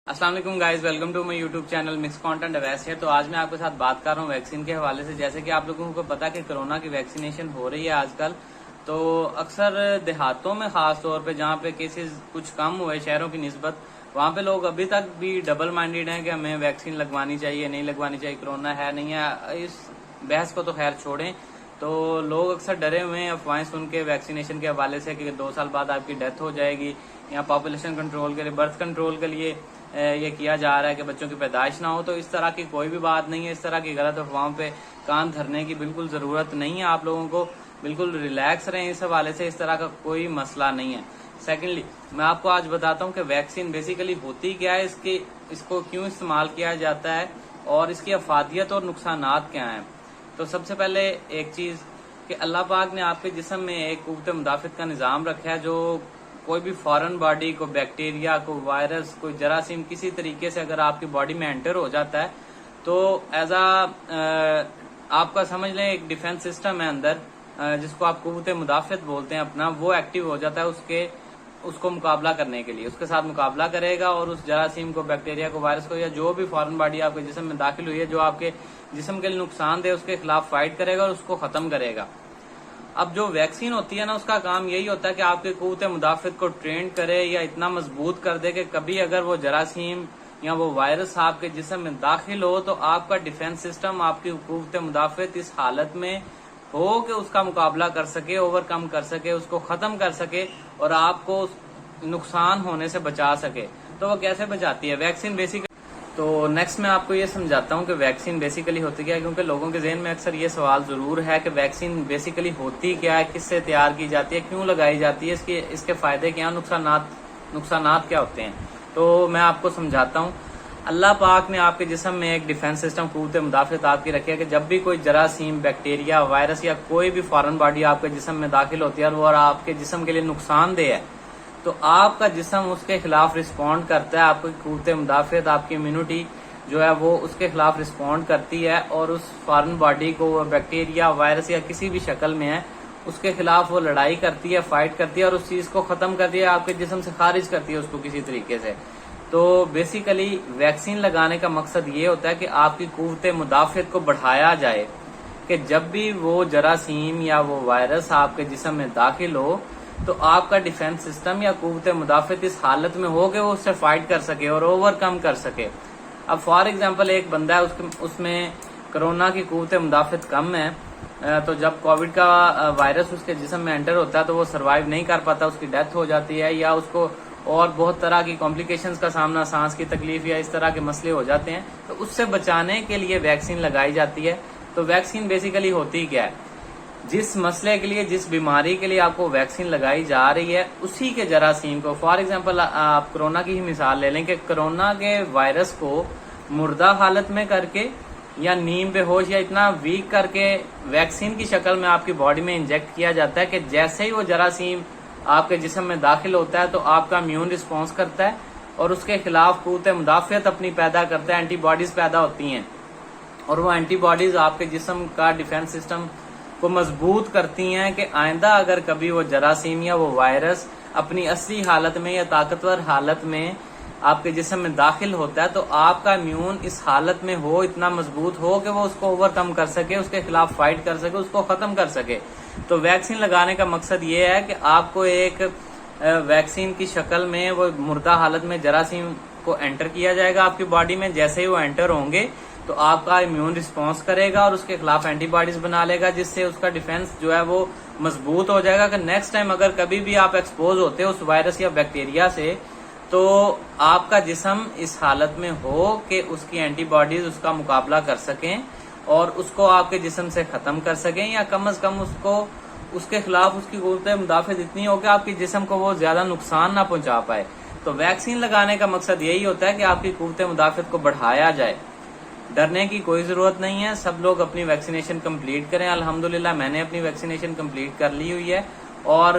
अस्सलाम वालेकुम guys, welcome to my YouTube channel mix content Awais है। तो आज मैं आपके साथ बात कर रहा हूँ वैक्सीन के हवाले से। जैसे कि आप लोगों को पता है कि कोरोना की वैक्सीनेशन हो रही है आजकल, तो अक्सर देहातों में खास तौर पे जहाँ पे केसेस कुछ कम हुए शहरों की निस्बत, वहाँ पे लोग अभी तक भी डबल माइंडेड हैं कि हमें वैक्सीन लगवानी चाहिए नहीं लगवानी चाहिए, कोरोना है नहीं है। इस बहस को तो खैर छोड़ें। तो लोग अक्सर डरे हुए हैं अफवाहें सुन के वैक्सीनेशन के हवाले से कि 2 साल बाद आपकी डेथ हो जाएगी, या पॉपुलेशन कंट्रोल के लिए, बर्थ कंट्रोल के लिए ये किया जा रहा है कि बच्चों की पैदाइश ना हो। तो इस तरह की कोई भी बात नहीं है। इस तरह की गलत अफवाहों पे कान धरने की बिल्कुल जरूरत नहीं है। आप लोगों को बिल्कुल रिलैक्स रहें इस हवाले से, इस तरह का कोई मसला नहीं है। सेकेंडली, मैं आपको आज बताता हूँ कि वैक्सीन बेसिकली होती क्या है, इसको क्यों इस्तेमाल किया जाता है और इसकी अफादियत और नुकसानात क्या हैं। तो सबसे पहले एक चीज कि अल्लाह पाक ने आपके जिस्म में एक कुव्वत मुदाफित का निजाम रखा है, जो कोई भी फॉरेन बॉडी को, बैक्टीरिया को, वायरस, कोई जरासीम किसी तरीके से अगर आपकी बॉडी में एंटर हो जाता है तो एज आपका समझ लें एक डिफेंस सिस्टम है अंदर, जिसको आप कुव्वत मुदाफित बोलते हैं अपना, वो एक्टिव हो जाता है उसको मुकाबला करने के लिए। उसके साथ मुकाबला करेगा और उस जरासीम को, बैक्टीरिया को, वायरस को, या जो भी फॉरेन बॉडी आपके जिस्म में दाखिल हुई है जो आपके जिस्म के लिए नुकसानदेह, उसके खिलाफ फाइट करेगा और उसको खत्म करेगा। अब जो वैक्सीन होती है ना, उसका काम यही होता है कि आपके कुव्वत मुदाफित को ट्रेन करे या इतना मजबूत कर दे कि कभी अगर वो जरासीम या वो वायरस आपके जिस्म में दाखिल हो तो आपका डिफेंस सिस्टम, आपकी कुव्वत मुदाफित इस हालत में हो कि उसका मुकाबला कर सके, ओवरकम कर सके, उसको खत्म कर सके और आपको नुकसान होने से बचा सके। तो वो कैसे बचाती है वैक्सीन बेसिकली। तो नेक्स्ट मैं आपको ये समझाता हूँ कि वैक्सीन बेसिकली होती क्या है, क्योंकि लोगों के जहन में अक्सर ये सवाल जरूर है कि वैक्सीन बेसिकली होती क्या है, किससे तैयार की जाती है, क्यों लगाई जाती है, इसके फायदे क्या, नुकसानात क्या होते हैं। तो मैं आपको समझाता हूँ। अल्लाह पाक ने आपके जिस्म में एक डिफेंस सिस्टम, कुव्वत मुदाफित आपकी रखी है कि जब भी कोई जरासीम, बैक्टीरिया, वायरस या कोई भी फॉरेन बॉडी आपके जिस्म में दाखिल होती है और आपके जिस्म के लिए नुकसानदेह है, तो आपका जिस्म उसके खिलाफ रिस्पॉन्ड करता है। आपकी कुव्वत मुदाफित, आपकी इम्यूनिटी जो है वो उसके खिलाफ रिस्पॉन्ड करती है और उस फॉरेन बॉडी को, बैक्टीरिया, वायरस या किसी भी शक्ल में है, उसके खिलाफ वो लड़ाई करती है, फाइट करती है और उस चीज को खत्म करती है, आपके जिस्म से खारिज करती है उसको किसी तरीके से। तो बेसिकली वैक्सीन लगाने का मकसद ये होता है कि आपकी कुव्वत मुदाफित को बढ़ाया जाए कि जब भी वो जरासीम या वो वायरस आपके जिस्म में दाखिल हो तो आपका डिफेंस सिस्टम या कुव्वत मुदाफित इस हालत में हो कि वो उससे फाइट कर सके और ओवरकम कर सके। अब फॉर एग्जांपल एक बंदा है, उसमें कोरोना की कुव्वत मुदाफित कम है, तो जब कोविड का वायरस उसके जिस्म में एंटर होता है तो वो सरवाइव नहीं कर पाता, उसकी डेथ हो जाती है, या उसको और बहुत तरह की कॉम्प्लिकेशंस का सामना, सांस की तकलीफ या इस तरह के मसले हो जाते हैं। तो उससे बचाने के लिए वैक्सीन लगाई जाती है। तो वैक्सीन बेसिकली होती क्या है, जिस मसले के लिए, जिस बीमारी के लिए आपको वैक्सीन लगाई जा रही है, उसी के जरासीम को, फॉर एग्जांपल आप कोरोना की ही मिसाल ले लें कि कोरोना के वायरस को मुर्दा हालत में करके या नीम बेहोश या इतना वीक करके वैक्सीन की शक्ल में आपकी बॉडी में इंजेक्ट किया जाता है कि जैसे ही वो जरासीम आपके जिस्म में दाखिल होता है तो आपका इम्यून रिस्पॉन्स करता है और उसके खिलाफ कुव्वत मुदाफियत अपनी पैदा करता है, एंटीबॉडीज पैदा होती हैं और वो एंटीबॉडीज आपके जिस्म का डिफेंस सिस्टम को मजबूत करती हैं कि आइंदा अगर कभी वो जरासीम या वो वायरस अपनी असली हालत में या ताकतवर हालत में आपके जिस्म में दाखिल होता है तो आपका इम्यून इस हालत में हो, इतना मजबूत हो कि वो उसको ओवरकम कर सके, उसके खिलाफ फाइट कर सके, उसको खत्म कर सके। तो वैक्सीन लगाने का मकसद ये है कि आपको एक वैक्सीन की शक्ल में वो मुर्दा हालत में जरासीम को एंटर किया जाएगा आपकी बॉडी में। जैसे ही वो एंटर होंगे तो आपका इम्यून रिस्पॉन्स करेगा और उसके खिलाफ एंटीबॉडीज बना लेगा, जिससे उसका डिफेंस जो है वो मजबूत हो जाएगा कि नेक्स्ट टाइम अगर कभी भी आप एक्सपोज होते हो उस वायरस या बैक्टीरिया से तो आपका जिस्म इस हालत में हो कि उसकी एंटीबॉडीज उसका मुकाबला कर सकें और उसको आपके जिस्म से खत्म कर सकें, या कम से कम उसके खिलाफ उसकी कुव्वत मुदाफित इतनी हो कि आपके जिस्म को वो ज्यादा नुकसान ना पहुंचा पाए। तो वैक्सीन लगाने का मकसद यही होता है कि आपकी कुव्वत मुदाफित को बढ़ाया जाए। डरने की कोई जरूरत नहीं है, सब लोग अपनी वैक्सीनेशन कंप्लीट करें। अल्हम्दुलिल्लाह मैंने अपनी वैक्सीनेशन कंप्लीट कर ली हुई है और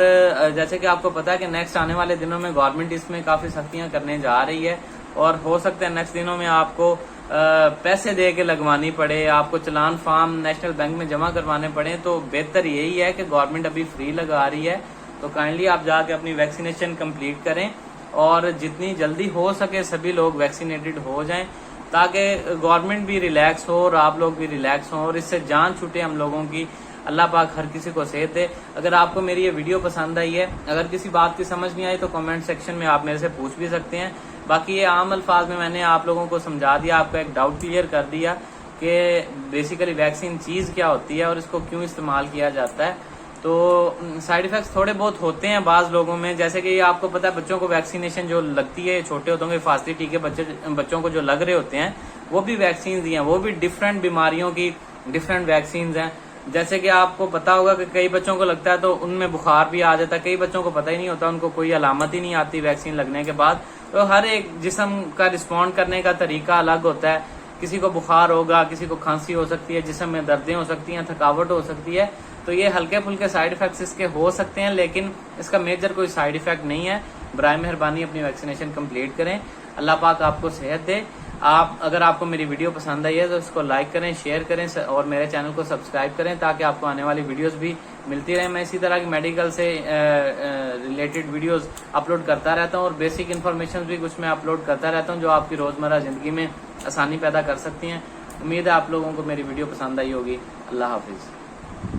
जैसे कि आपको पता है कि नेक्स्ट आने वाले दिनों में गवर्नमेंट इसमें काफी सख्तियां करने जा रही है और हो सकता है नेक्स्ट दिनों में आपको पैसे दे के लगवानी पड़े, आपको चलान फार्म नेशनल बैंक में जमा करवाने पड़े। तो बेहतर यही है कि गवर्नमेंट अभी फ्री लगा रही है, तो काइंडली आप जाके अपनी वैक्सीनेशन कंप्लीट करें اور جتنی جلدی ہو سکے سبھی لوگ ویکسینیٹڈ ہو جائیں تاکہ گورنمنٹ بھی ریلیکس ہو اور آپ لوگ بھی ریلیکس ہوں اور اس سے جان چھوٹے ہم لوگوں کی. اللہ پاک ہر کسی کو صحت دے. اگر آپ کو میری یہ ویڈیو پسند آئی ہے، اگر کسی بات کی سمجھ نہیں آئی تو کمنٹ سیکشن میں آپ میرے سے پوچھ بھی سکتے ہیں. باقی یہ عام الفاظ میں نے آپ لوگوں کو سمجھا دیا، آپ کا ایک ڈاؤٹ کلیئر کر دیا کہ بیسیکلی ویکسین چیز کیا ہوتی ہے اور اس کو کیوں استعمال کیا جاتا ہے. تو سائیڈ ایفیکٹس تھوڑے بہت ہوتے ہیں بعض لوگوں میں، جیسے کہ آپ کو پتا ہے بچوں کو ویکسینیشن جو لگتی ہے، چھوٹے ہوتے ہیں فاصلی ٹیکے بچوں کو جو لگ رہے ہوتے ہیں وہ بھی ویکسینز ہی ہیں، وہ بھی ڈفرینٹ بیماریوں کی ڈفرینٹ ویکسینز ہیں. جیسے کہ آپ کو پتا ہوگا کہ کئی بچوں کو لگتا ہے تو ان میں بخار بھی آ جاتا ہے، کئی بچوں کو پتہ ہی نہیں ہوتا، ان کو کوئی علامت ہی نہیں آتی ویکسین لگنے کے بعد. تو ہر ایک جسم کا رسپونڈ کرنے کا طریقہ الگ ہوتا ہے. کسی کو بخار ہوگا، کسی کو کھانسی ہو سکتی ہے، جسم میں دردیں ہو سکتی ہیں، تھکاوٹ ہو سکتی ہے. تو یہ ہلکے پھلکے سائیڈ ایفیکٹس اس کے ہو سکتے ہیں، لیکن اس کا میجر کوئی سائیڈ ایفیکٹ نہیں ہے. برائے مہربانی اپنی ویکسینیشن کمپلیٹ کریں. اللہ پاک آپ کو صحت دے. اگر آپ کو میری ویڈیو پسند آئی ہے تو اس کو لائک کریں، شیئر کریں اور میرے چینل کو سبسکرائب کریں تاکہ آپ کو آنے والی ویڈیوز بھی ملتی رہیں. میں اسی طرح کی میڈیکل سے ریلیٹڈ ویڈیوز اپلوڈ کرتا رہتا ہوں اور بیسک انفارمیشن بھی کچھ میں اپلوڈ کرتا رہتا ہوں جو آپ کی روزمرہ زندگی میں آسانی پیدا کر سکتی ہیں. امید ہے آپ لوگوں کو میری ویڈیو پسند آئی ہوگی. اللہ حافظ.